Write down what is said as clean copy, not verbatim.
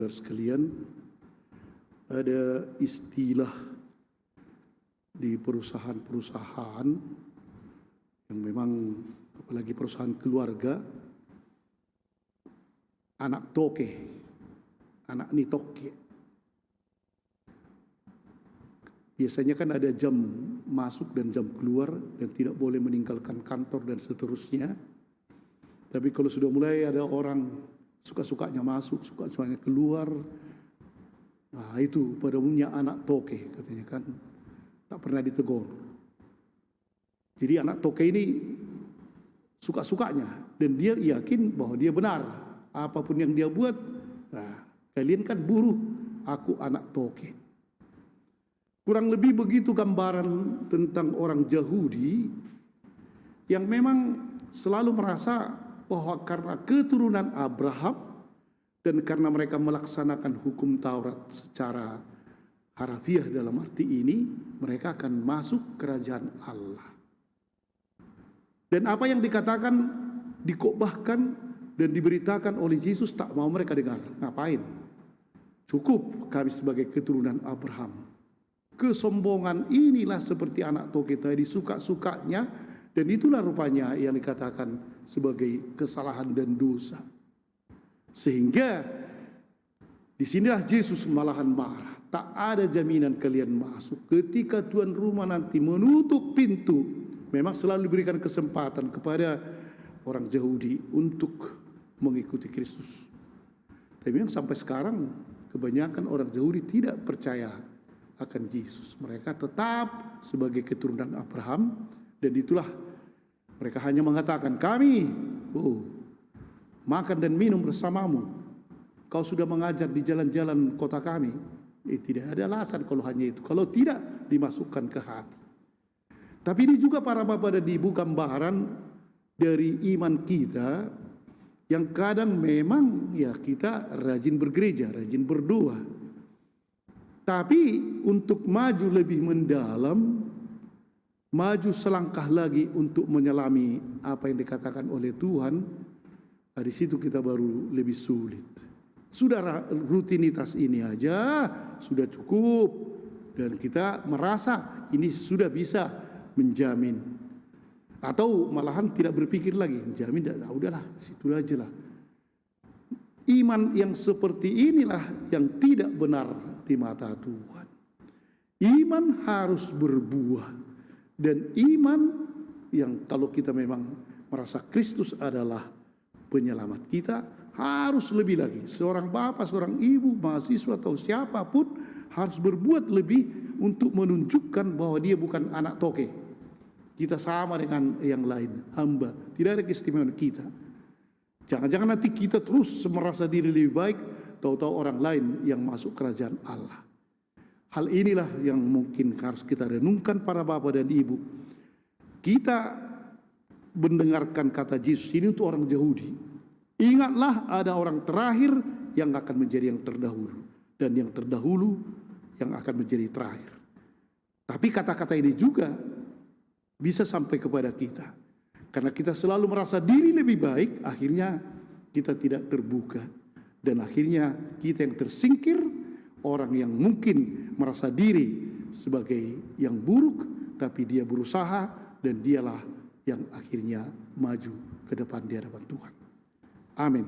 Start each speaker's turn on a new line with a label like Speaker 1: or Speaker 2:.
Speaker 1: Saudara sekalian, ada istilah di perusahaan-perusahaan yang memang apalagi perusahaan keluarga, anak toke, anak nitoke. Biasanya kan ada jam masuk dan jam keluar dan tidak boleh meninggalkan kantor dan seterusnya. Tapi kalau sudah mulai ada orang suka-sukanya masuk, suka-sukanya keluar, nah itu pada umumnya anak toke katanya kan, tak pernah ditegur. Jadi anak toke ini suka-sukanya dan dia yakin bahwa dia benar. Apapun yang dia buat, nah kalian kan buruh, aku anak toke. Kurang lebih begitu gambaran tentang orang Yahudi yang memang selalu merasa bahwa karena keturunan Abraham dan karena mereka melaksanakan hukum Taurat secara harafiah dalam arti ini, mereka akan masuk kerajaan Allah. Dan apa yang dikatakan, dikotbahkan dan diberitakan oleh Yesus tak mau mereka dengar. Ngapain? Cukup kami sebagai keturunan Abraham. Kesombongan inilah seperti anak toke tadi, suka-sukanya, dan itulah rupanya yang dikatakan sebagai kesalahan dan dosa. Sehingga disinilah Yesus malahan marah. Tak ada jaminan kalian masuk. Ketika tuan rumah nanti menutup pintu, memang selalu diberikan kesempatan kepada orang Yahudi untuk mengikuti Kristus. Tapi memang sampai sekarang kebanyakan orang Yahudi tidak percaya akan Yesus. Mereka tetap sebagai keturunan Abraham, dan itulah mereka hanya mengatakan, kami makan dan minum bersamamu. Kau sudah mengajar di jalan-jalan kota kami. Tidak ada alasan kalau hanya itu. Kalau tidak, dimasukkan ke hati. Tapi ini juga para bapak dan ibu gambaran dari iman kita yang kadang memang ya kita rajin bergereja, rajin berdoa. Tapi untuk maju lebih mendalam, maju selangkah lagi untuk menyelami apa yang dikatakan oleh Tuhan, di situ kita baru lebih sulit. Sudah rutinitas ini aja sudah cukup dan kita merasa ini sudah bisa menjamin, atau malahan tidak berpikir lagi menjamin, udahlah situ aja lah. Iman yang seperti inilah yang tidak benar di mata Tuhan. Iman harus berbuah, dan iman yang kalau kita memang merasa Kristus adalah penyelamat kita, harus lebih lagi. Seorang bapak, seorang ibu, mahasiswa atau siapapun harus berbuat lebih untuk menunjukkan bahwa dia bukan anak toke. Kita sama dengan yang lain, hamba. Tidak ada keistimewaan kita. Jangan-jangan nanti kita terus merasa diri lebih baik, tahu-tahu orang lain yang masuk kerajaan Allah. Hal inilah yang mungkin harus kita renungkan para bapak dan ibu. Kita mendengarkan kata Yesus ini untuk orang Yahudi. Ingatlah ada orang terakhir yang akan menjadi yang terdahulu, dan yang terdahulu yang akan menjadi terakhir. Tapi kata-kata ini juga bisa sampai kepada kita. Karena kita selalu merasa diri lebih baik, akhirnya kita tidak terbuka. Dan akhirnya kita yang tersingkir, orang yang mungkin merasa diri sebagai yang buruk, tapi dia berusaha dan dialah yang akhirnya maju ke depan di hadapan Tuhan. Amin.